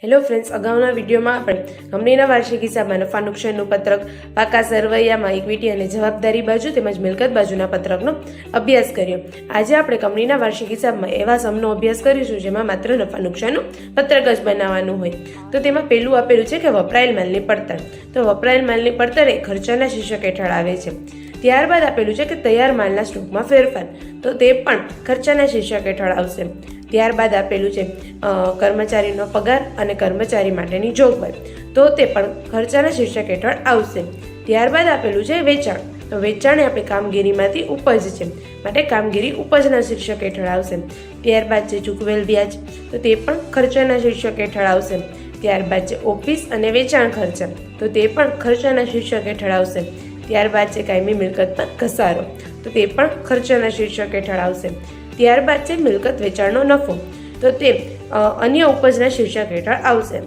Hello friends, અગાઉના વિડીયોમાં આપણે કંપનીના વાર્ષિક હિસાબમાં નફા નુકસાનનું પત્રક, પાકા સરવૈયામાં ઇક્વિટી અને જવાબદારી બાજુ તેમજ મિલકત બાજુના પત્રકનો અભ્યાસ કર્યો. આજે આપણે કંપનીના વાર્ષિક હિસાબમાં એવા સમનો અભ્યાસ કરીશું જેમાં માત્ર નફા નુકસાનનું પત્રક જ બનાવવાનું હોય. તો તેમાં પહેલું આપેલું છે કે વપરાયેલ માલની પડતર. તો વપરાયેલ માલની પડતર એ ખર્ચાના શીર્ષક હેઠળ આવે છે. ત્યારબાદ આપેલું છે કે તૈયાર માલના સ્ટોકમાં ફેરફાર, તો તે પણ ખર્ચાના શીર્ષક હેઠળ આવશે. ત્યારબાદ આપેલું છે કર્મચારીનો પગાર અને કર્મચારી માટેની જોગવાઈ, તો તે પણ ખર્ચાના શીર્ષક હેઠળ આવશે. ત્યારબાદ આપેલું છે વેચાણ, તો વેચાણ એ આપણી કામગીરીમાંથી ઉપજ છે, માટે કામગીરી ઉપજના શીર્ષક હેઠળ આવશે. ત્યારબાદ છે ચૂકવેલ વ્યાજ, તો તે પણ ખર્ચાના શીર્ષક હેઠળ આવશે. ત્યારબાદ છે ઓફિસ અને વેચાણ ખર્ચા, તો તે પણ ખર્ચાના શીર્ષક હેઠળ આવશે. ત્યારબાદ છે કાયમી મિલકત પર ઘસારો, તો તે પણ ખર્ચાના શીર્ષક હેઠળ આવશે. ત્યારબાદ છે મિલકત વેચાણનો નફો, તો તે અન્ય ઉપજના શીર્ષક હેઠળ આવશે.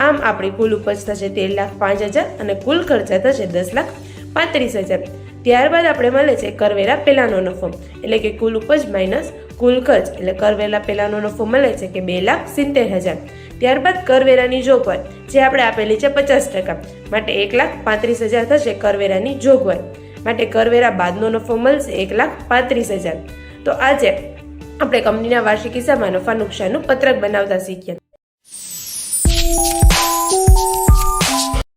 આમ આપણી કુલ ઉપજ થશે 13,05,000 અને કુલ ખર્ચા થશે 10,35,000. ત્યારબાદ આપણે મળે છે કરવેરા પહેલાનો નફો, એટલે કે કુલ ઉપજ માઇનસ કુલ ખર્ચ, એટલે કરવેરા પહેલાનો નફો મળે છે કે 2,70,000. ત્યારબાદ કરવેરાની જોગવાઈ જે આપણે આપેલી છે 50%, માટે 1,35,000 થશે કરવેરાની જોગવાઈ, માટે કરવેરા બાદનો નફો મળશે 1,35,000. તો આજે આપણે કંપનીના વાર્ષિક હિસાબમાં નફા નુકસાનનું પત્રક બનાવતા શીખ્યા.